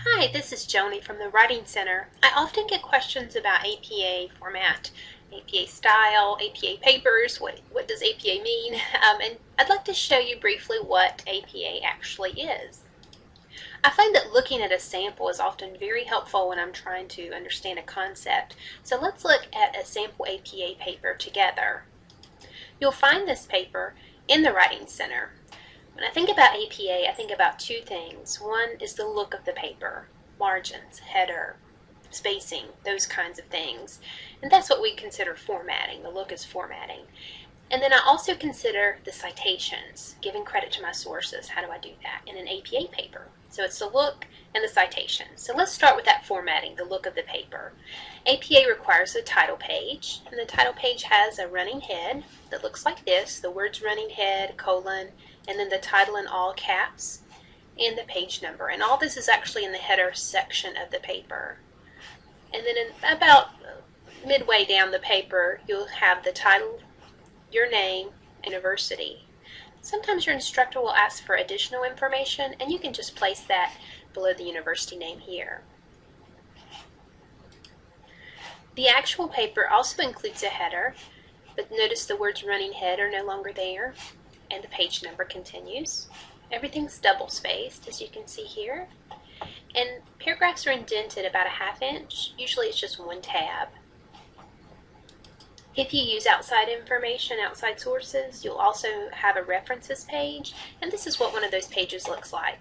Hi, this is Joni from the Writing Center. I often get questions about APA format, APA style, APA papers, what does APA mean? And I'd like to show you briefly what APA actually is. I find that looking at a sample is often very helpful when I'm trying to understand a concept. So let's look at a sample APA paper together. You'll find this paper in the Writing Center. When I think about APA, I think about two things. One is the look of the paper, margins, header, spacing, those kinds of things. And that's what we consider formatting. The look is formatting. And then I also consider the citations, giving credit to my sources. How do I do that in an APA paper? So it's the look and the citations. So let's start with that formatting, the look of the paper. APA requires a title page, and the title page has a running head that looks like this, the words running head, colon, and then the title in all caps, and the page number. And all this is actually in the header section of the paper. And then in about midway down the paper, you'll have the title, your name, and university. Sometimes your instructor will ask for additional information, and you can just place that below the university name here. The actual paper also includes a header, but notice the words running head are no longer there, and the page number continues. Everything's double spaced, as you can see here, and paragraphs are indented about a ½ inch. Usually it's just one tab. If you use outside information, outside sources, you'll also have a references page, and this is what one of those pages looks like.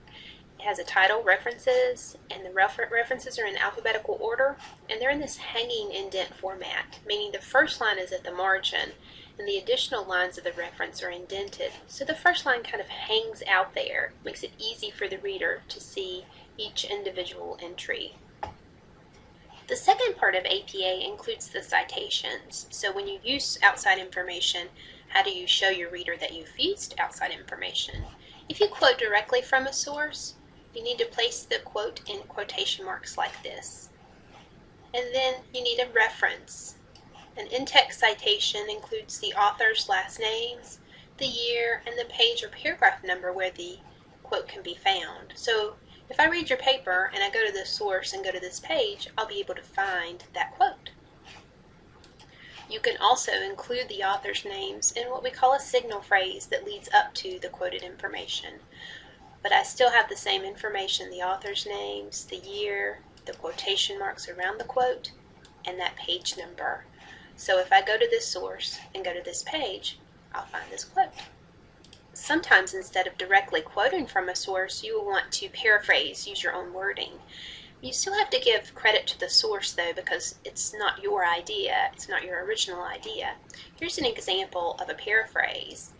It has a title, references, and the references are in alphabetical order, and they're in this hanging indent format, meaning the first line is at the margin, and the additional lines of the reference are indented. So the first line kind of hangs out there, makes it easy for the reader to see each individual entry. The second part of APA includes the citations. So when you use outside information, how do you show your reader that you've used outside information? If you quote directly from a source, you need to place the quote in quotation marks like this. And then you need a reference. An in-text citation includes the author's last names, the year, and the page or paragraph number where the quote can be found. So if I read your paper and I go to this source and go to this page, I'll be able to find that quote. You can also include the author's names in what we call a signal phrase that leads up to the quoted information. But I still have the same information, the author's names, the year, the quotation marks around the quote, and that page number. So if I go to this source and go to this page, I'll find this quote. Sometimes instead of directly quoting from a source, you will want to paraphrase, use your own wording. You still have to give credit to the source though, because it's not your idea, it's not your original idea. Here's an example of a paraphrase.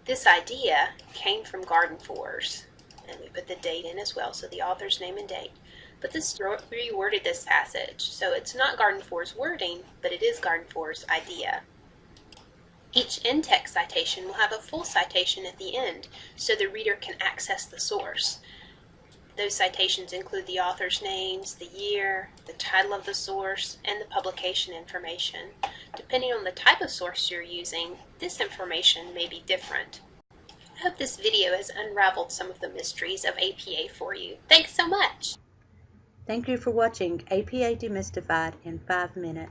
This idea came from Garden Force, and we put the date in as well, so the author's name and date. But this reworded this passage, so it's not Garden Force wording, but it is Garden Force idea. Each in-text citation will have a full citation at the end, so the reader can access the source. Those citations include the author's names, the year, the title of the source, and the publication information. Depending on the type of source you're using, this information may be different. I hope this video has unraveled some of the mysteries of APA for you. Thanks so much! Thank you for watching APA Demystified in 5 minutes.